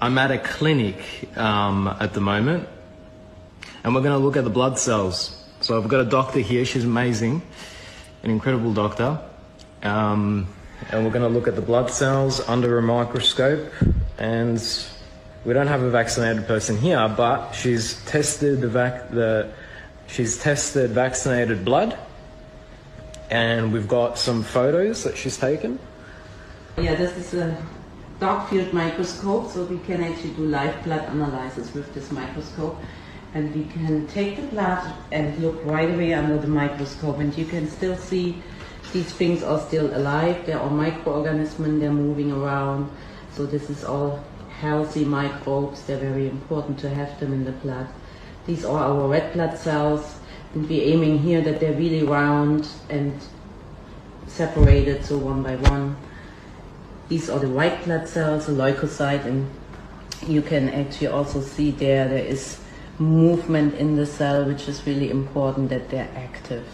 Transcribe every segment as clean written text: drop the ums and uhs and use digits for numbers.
I'm at a clinic at the moment, and we're going to look at the blood cells. So I've got a doctor here. She's amazing, an incredible doctor. And we're going to look at the blood cells under a microscope. And we don't have a vaccinated person here, but she's tested vaccinated blood, and we've got some photos that she's taken. Yeah, this is a dark field microscope, so we can actually do live blood analysis with this microscope, and we can take the blood and look right away under the microscope, and you can still see these things are still alive. They're all microorganisms, they're moving around, so this is all healthy microbes. They're very important to have them in the blood. These are our red blood cells, and we're aiming here that they're really round and separated, so one by one. These are the white blood cells, the leukocyte, and you can actually also see there is movement in the cell, which is really important that they're active.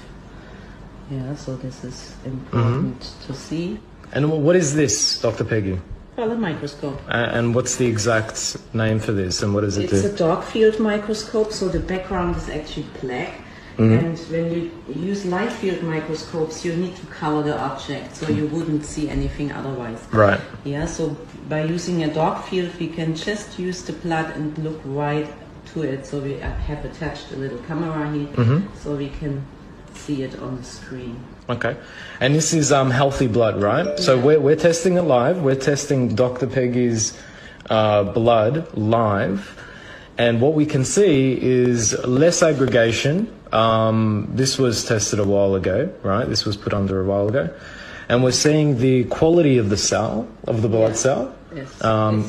Yeah, so this is important to see. And what is this, Dr. Peggy? Well, a microscope. And what's the exact name for this, and what does it do? It's a dark field microscope, so the background is actually black. And when you use light field microscopes, you need to cover the object, so you wouldn't see anything otherwise. Right. Yeah, so by using a dark field, we can just use the blood and look right to it. So we have attached a little camera here, so we can see it on the screen. Okay. And this is healthy blood, right? Yeah. So we're testing it live. We're testing Dr. Peggy's blood live. And what we can see is less aggregation. This was tested a while ago, right? This was put under a while ago. And we're seeing the quality of the cell, of the blood cell,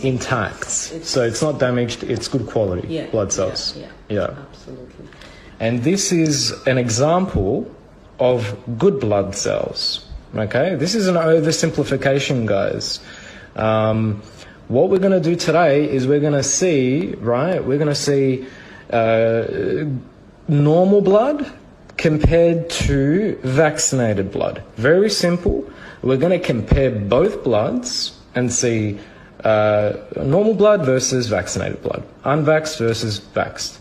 intact. So it's not damaged, it's good quality blood cells. Yeah, absolutely. And this is an example of good blood cells, okay? This is an oversimplification, guys. What we're going to do today is we're going to see, right, we're going to see normal blood compared to vaccinated blood. Very simple. We're going to compare both bloods and see normal blood versus vaccinated blood, unvaxxed versus vaxxed.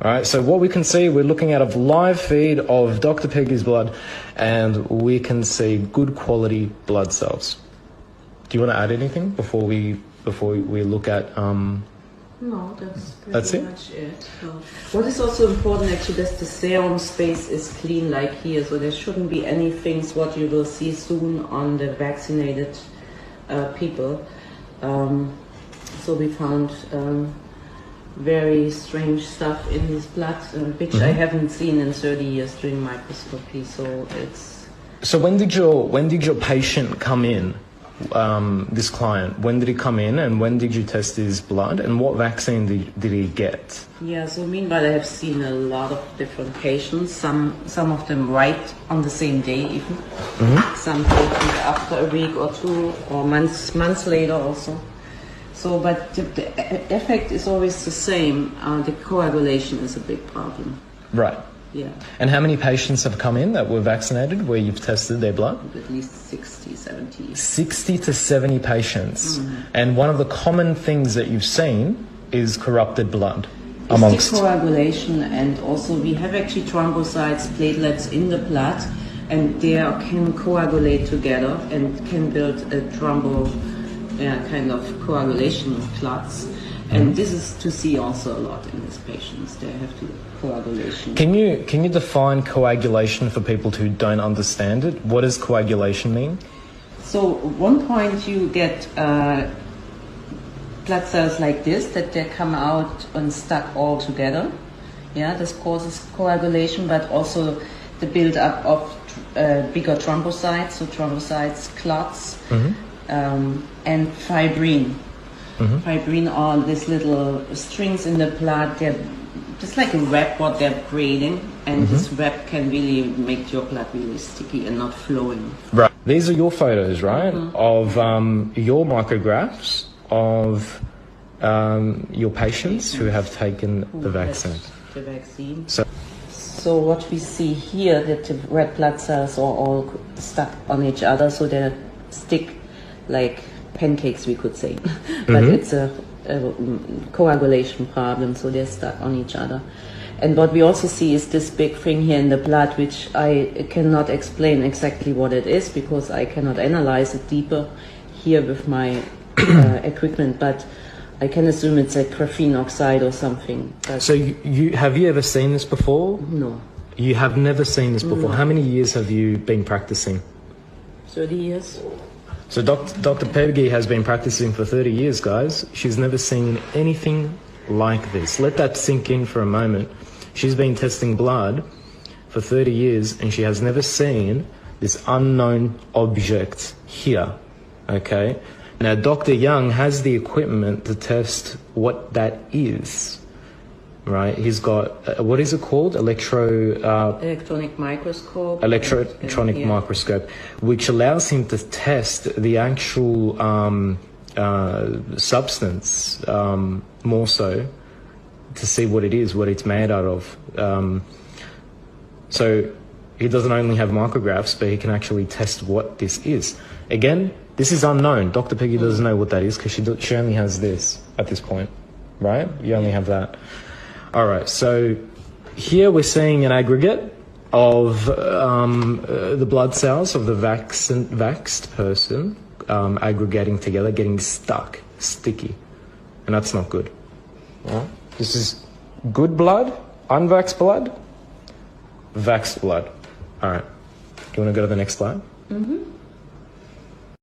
All right, so what we can see, we're looking at a live feed of Dr. Peggy's blood, and we can see good quality blood cells. Do you want to add anything before we look at? No, that's pretty much it. So what is also important actually that the serum space is clean like here, so there shouldn't be any things what you will see soon on the vaccinated people. So we found very strange stuff in his blood, which I haven't seen in 30 years during microscopy. So it's. So when did your patient come in? This client, when did he come in, and when did you test his blood, and what vaccine did he get? Yeah, so meanwhile I have seen a lot of different patients, some of them right on the same day even, some patients after a week or two or months later also. So, but the effect is always the same. The coagulation is a big problem. Right. Yeah. And how many patients have come in that were vaccinated where you've tested their blood? At least 60, 70. 60 to 70 patients. And one of the common things that you've seen is corrupted blood amongst. It's coagulation, and also we have actually thrombocytes, platelets in the blood, and they can coagulate together and can build a kind of coagulation clots. And this is to see also a lot in these patients. They have coagulation. Can you define coagulation for people who don't understand it? What does coagulation mean? So at one point you get blood cells like this, that they come out and stuck all together. Yeah, this causes coagulation, but also the build-up of bigger thrombocytes, so thrombocytes, clots, and fibrin. Fibrin are these little strings in the blood. They're just like a web what they're creating, and this web can really make your blood really sticky and not flowing. Right. These are your photos, right, of your micrographs of your patients who have taken the vaccine. The vaccine. So what we see here, that the red blood cells are all stuck on each other, so they stick like pancakes, we could say. But it's a coagulation problem, so they're stuck on each other. And what we also see is this big thing here in the blood, which I cannot explain exactly what it is because I cannot analyze it deeper here with my equipment, but I can assume it's a graphene oxide or something. So have you ever seen this before? No. You have never seen this before. No. How many years have you been practicing? 30 years. So Dr. Peggy has been practicing for 30 years, guys. She's never seen anything like this. Let that sink in for a moment. She's been testing blood for 30 years and she has never seen this unknown object here, okay? Now, Dr. Young has the equipment to test what that is, right? He's got, what is it called? Electronic microscope. Electronic microscope, which allows him to test the actual substance, more so, to see what it is, what it's made out of. So he doesn't only have micrographs, but he can actually test what this is. Again, this is unknown. Dr. Peggy doesn't know what that is because she only has this at this point, right? You only have that. All right, so here we're seeing an aggregate of the blood cells of the vaxxed person aggregating together, getting stuck, sticky, and that's not good. All right? This is good blood, unvaxxed blood, vaxxed blood. All right, do you want to go to the next slide? Mm-hmm.